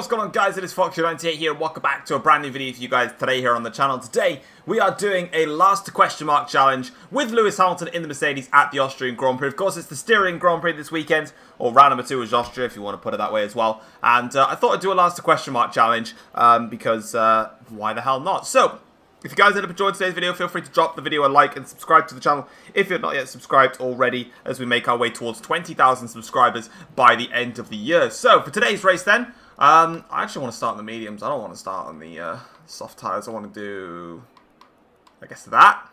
what's going on, guys? It is Fox98 here. Welcome back to a brand new video for you guys today here on the channel. Today, we are doing a last question mark challenge with Lewis Hamilton in the Mercedes at the Austrian Grand Prix. Of course, it's the Styrian Grand Prix this weekend, or round number 2 is Austria, if you want to put it that way as well. And I thought I'd do a last question mark challenge because why the hell not? So, if you guys end up enjoying today's video, feel free to drop the video a like and subscribe to the channel if you're not yet subscribed already, as we make our way towards 20,000 subscribers by the end of the year. So, for today's race then, I actually want to start on the mediums. I don't want to start on the soft tyres. I want to do, I guess, that.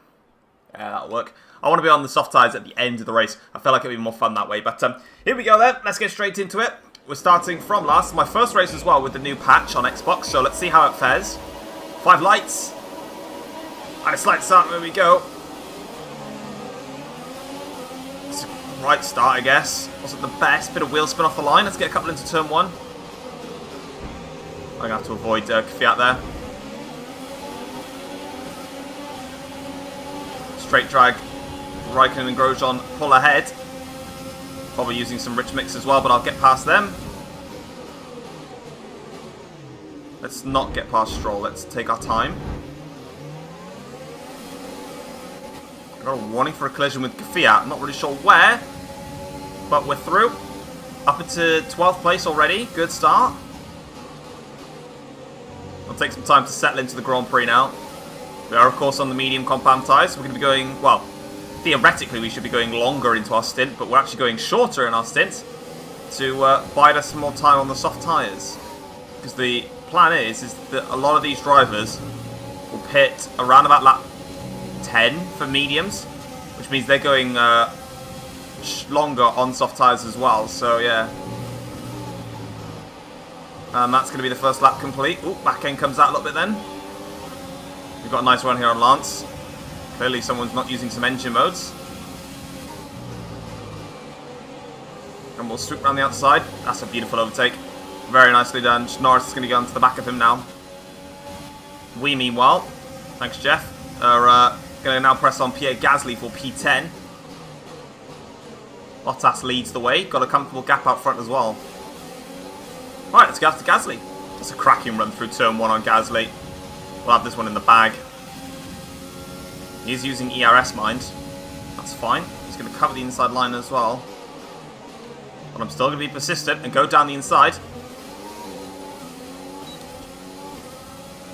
Yeah, that'll work. I want to be on the soft tyres at the end of the race. I feel like it'll be more fun that way. But here we go then. Let's get straight into it. We're starting from last. My first race as well with the new patch on Xbox. So let's see how it fares. 5 lights. And a slight start. There we go. It's a right start, I guess. Wasn't the best. Bit of wheel spin off the line. Let's get a couple into turn 1. I'm going to have to avoid Kvyat there. Straight drag. Raikkonen and Grosjean pull ahead. Probably using some rich mix as well, but I'll get past them. Let's not get past Stroll. Let's take our time. I got a warning for a collision with Kvyat. I'm not really sure where, but we're through. Up into 12th place already. Good start. It'll take some time to settle into the Grand Prix now. We are, of course, on the medium compound tyres. We're going to be going, well, theoretically we should be going longer into our stint, but we're actually going shorter in our stint to bide us some more time on the soft tyres. Because the plan is that a lot of these drivers will pit around about lap 10 for mediums, which means they're going longer on soft tyres as well, so yeah. And that's going to be the first lap complete. Ooh, back end comes out a little bit then. We've got a nice run here on Lance. Clearly someone's not using some engine modes. And we'll swoop around the outside. That's a beautiful overtake. Very nicely done. Norris is going to go onto the back of him now. We, meanwhile, thanks Jeff, are going to now press on Pierre Gasly for P10. Bottas leads the way. Got a comfortable gap out front as well. Right, let's go after Gasly. That's a cracking run through turn 1 on Gasly. We'll have this one in the bag. He's using ERS mind. That's fine. He's going to cover the inside line as well. But I'm still going to be persistent and go down the inside.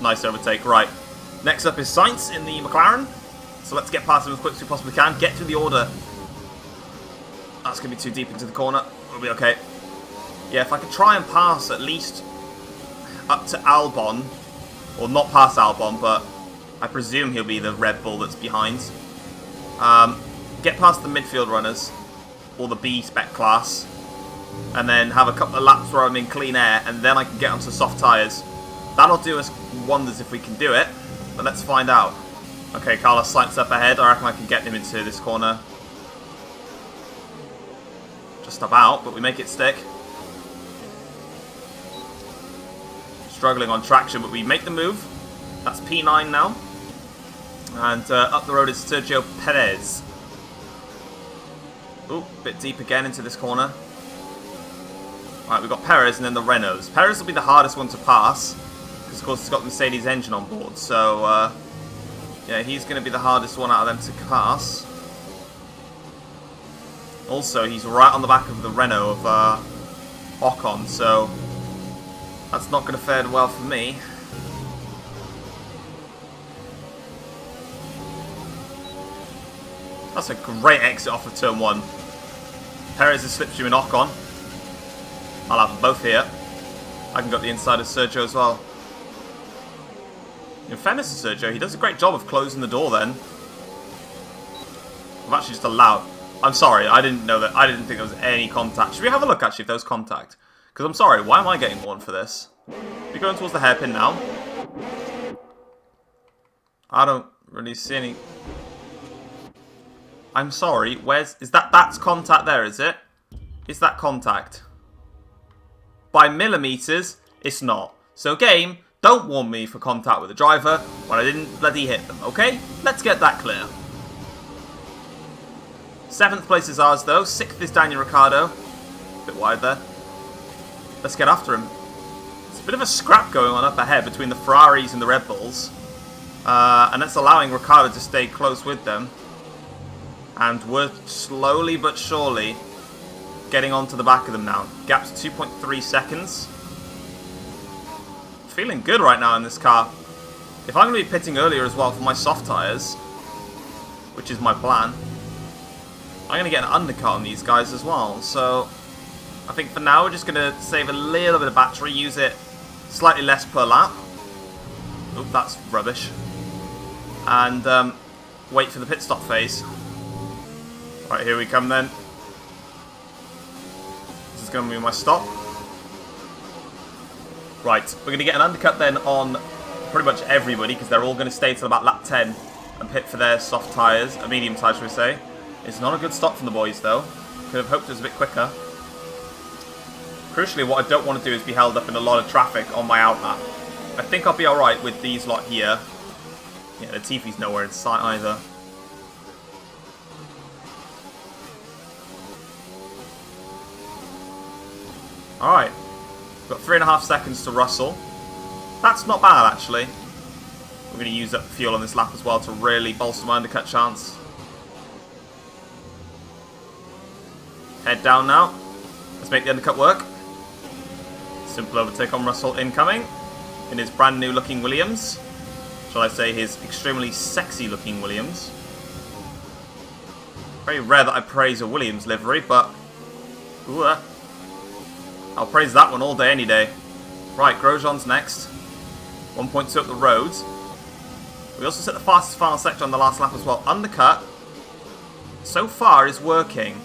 Nice overtake. Right. Next up is Sainz in the McLaren. So let's get past him as quick as we possibly can. Get through the order. That's going to be too deep into the corner. We'll be okay. Yeah, if I could try and pass at least up to Albon, or not past Albon, but I presume he'll be the Red Bull that's behind. Get past the midfield runners, or the B spec class, and then have a couple of laps where I'm in clean air, and then I can get onto soft tyres. That'll do us wonders if we can do it, but let's find out. Okay, Carlos Sainz up ahead. I reckon I can get him into this corner. Just about, but we make it stick. Struggling on traction, but we make the move. That's P9 now. And up the road is Sergio Perez. Ooh, bit deep again into this corner. Alright, we've got Perez and then the Renaults. Perez will be the hardest one to pass, because of course he's got the Mercedes engine on board. So, yeah, he's going to be the hardest one out of them to pass. Also, he's right on the back of the Renault of Ocon, so that's not going to fare well for me. That's a great exit off of turn 1. Perez is slipstream and Ocon. I'll have them both here. I can go up the inside of Sergio as well. In fairness to Sergio, he does a great job of closing the door then. I've actually just allowed... I'm sorry, I didn't know that. I didn't think there was any contact. Should we have a look actually if there was contact? Because I'm sorry, why am I getting warned for this? We're going towards the hairpin now. I don't really see any... I'm sorry, where's... That's contact there, is it? Is that contact? By millimetres, it's not. So game, don't warn me for contact with the driver when I didn't bloody hit them, okay? Let's get that clear. 7th place is ours though, 6th is Daniel Ricciardo. Bit wide there. Let's get after him. bit of a scrap going on up ahead between the Ferraris and the Red Bulls. And that's allowing Ricciardo to stay close with them. And we're slowly but surely getting onto the back of them now. Gap's 2.3 seconds. Feeling good right now in this car. If I'm going to be pitting earlier as well for my soft tyres, which is my plan, I'm going to get an undercut on these guys as well. So I think for now we're just going to save a little bit of battery, use it slightly less per lap. Oop, that's rubbish. And wait for the pit stop phase. Right, here we come then. This is going to be my stop. Right, we're going to get an undercut then on pretty much everybody, because they're all going to stay till about lap 10 and pit for their soft tyres, medium tyres, should we say. It's not a good stop from the boys though. Could have hoped it was a bit quicker. Crucially, what I don't want to do is be held up in a lot of traffic on my out lap. I think I'll be alright with these lot here. Yeah, the Tifi's nowhere in sight either. Alright. Got 3.5 seconds to Russell. That's not bad, actually. We're going to use up fuel on this lap as well to really bolster my undercut chance. Head down now. Let's make the undercut work. Simple overtake on Russell incoming. In his brand new looking Williams. Shall I say his extremely sexy looking Williams. Very rare that I praise a Williams livery, but... Ooh, I'll praise that one all day, any day. Right, Grosjean's next. 1.2 up the road. We also set the fastest final sector on the last lap as well. Undercut, so far, is working.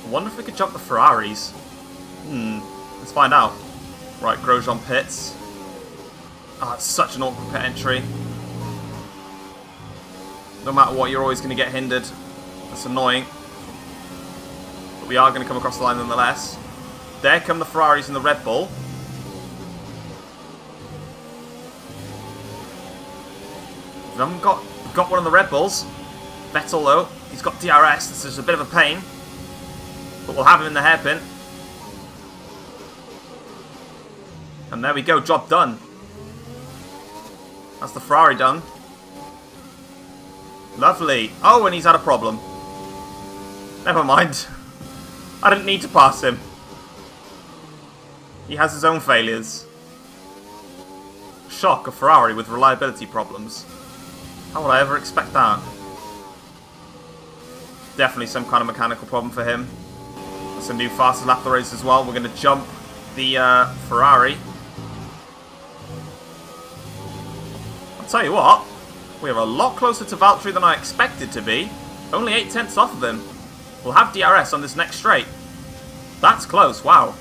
I wonder if we could jump the Ferraris. Let's find out. Right, Grosjean pits. Oh, it's such an awkward pit entry. No matter what, you're always going to get hindered. That's annoying. But we are going to come across the line nonetheless. There come the Ferraris and the Red Bull. We haven't got one of the Red Bulls. Vettel though, he's got DRS, this is a bit of a pain. But we'll have him in the hairpin. And there we go, job done. That's the Ferrari done. Lovely. Oh, and he's had a problem. Never mind. I didn't need to pass him. He has his own failures. Shock, a Ferrari with reliability problems. How would I ever expect that? Definitely some kind of mechanical problem for him. That's a new fastest lap of the race as well. We're going to jump the Ferrari. I'll tell you what, we are a lot closer to Valtteri than I expected to be. Only 8/10 off of him. We'll have DRS on this next straight. That's close, wow.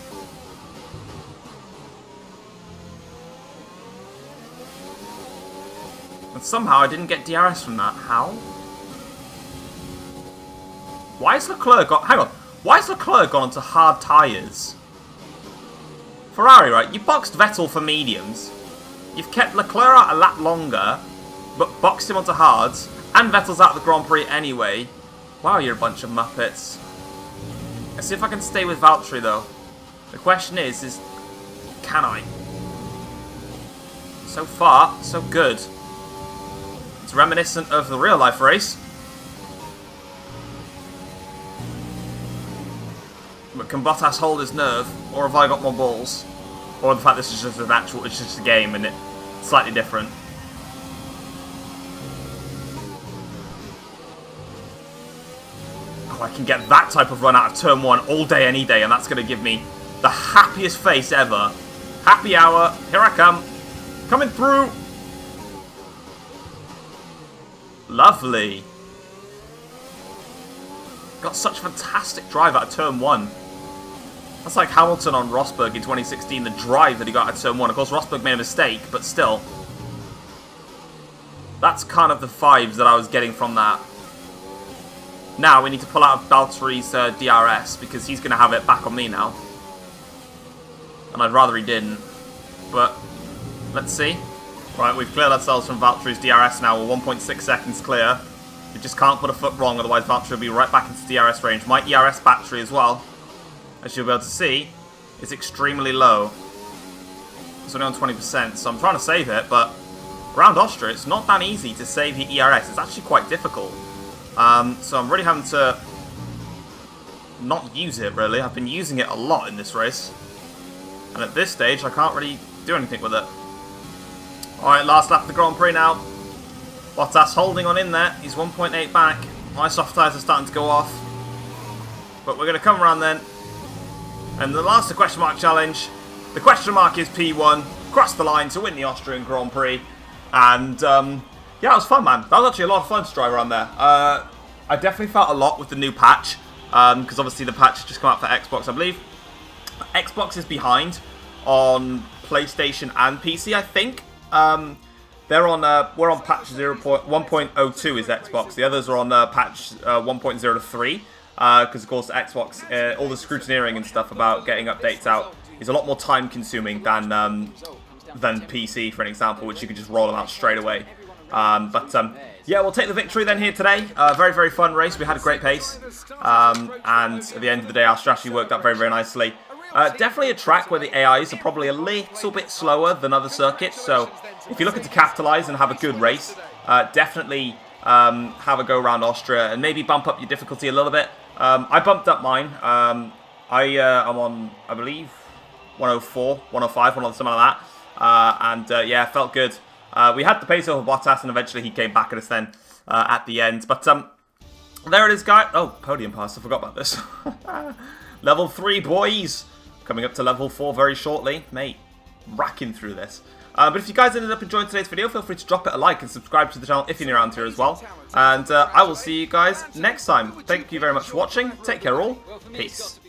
And somehow I didn't get DRS from that. How? Why is Leclerc got... Hang on. Why has Leclerc gone onto hard tyres? Ferrari, right? You boxed Vettel for mediums. You've kept Leclerc out a lap longer, but boxed him onto hards. And Vettel's out of the Grand Prix anyway. Wow, you're a bunch of muppets. Let's see if I can stay with Valtteri, though. The question is can I? So far, so good. It's reminiscent of the real-life race. But can Bottas hold his nerve? Or have I got more balls? Or the fact this is just it's just a game and it's slightly different. Oh, I can get that type of run out of turn 1 all day, any day, and that's going to give me the happiest face ever. Happy hour. Here I come. Coming through. Lovely. Got such fantastic drive out of turn 1. That's like Hamilton on Rosberg in 2016, the drive that he got out of turn 1. Of course, Rosberg made a mistake, but still. That's kind of the vibes that I was getting from that. Now we need to pull out Valtteri's DRS, because he's going to have it back on me now. And I'd rather he didn't. But, let's see. Right, we've cleared ourselves from Valtteri's DRS now. We're 1.6 seconds clear. We just can't put a foot wrong, otherwise Valtteri will be right back into DRS range. My ERS battery as well, as you'll be able to see, is extremely low. It's only on 20%, so I'm trying to save it, but around Austria, it's not that easy to save the ERS. It's actually quite difficult. So I'm really having to not use it, really. I've been using it a lot in this race. And at this stage, I can't really do anything with it. Alright, last lap of the Grand Prix now. Bottas holding on in there. He's 1.8 back. My soft tyres are starting to go off. But we're going to come around then. And the last question mark challenge. The question mark is P1. Cross the line to win the Austrian Grand Prix. And, yeah, it was fun, man. That was actually a lot of fun to drive around there. I definitely felt a lot with the new patch. Because obviously the patch has just come out for Xbox, I believe. Xbox is behind on PlayStation and PC, I think. We're on patch 1.02 is Xbox. The others are on patch 1.03. Because of course Xbox, all the scrutineering and stuff about getting updates out is a lot more time consuming than PC, for an example, which you could just roll them out straight away. Yeah, we'll take the victory then here today. Very, very fun race. We had a great pace. And at the end of the day, our strategy worked out very, very nicely. Definitely a track where the AIs are probably a little bit slower than other circuits. So if you're looking to capitalize and have a good race, definitely have a go around Austria and maybe bump up your difficulty a little bit. I bumped up mine. I'm on, I believe, 104, 105, something like that. Yeah, felt good. We had the pace over Bottas, and eventually he came back at us then at the end. But there it is, guys. Oh, podium pass. I forgot about this. Level 3, boys. Coming up to level 4 very shortly. Mate, racking through this. But if you guys ended up enjoying today's video, feel free to drop it a like and subscribe to the channel if you're new around here as well. And I will see you guys next time. Thank you very much for watching. Take care all. Peace.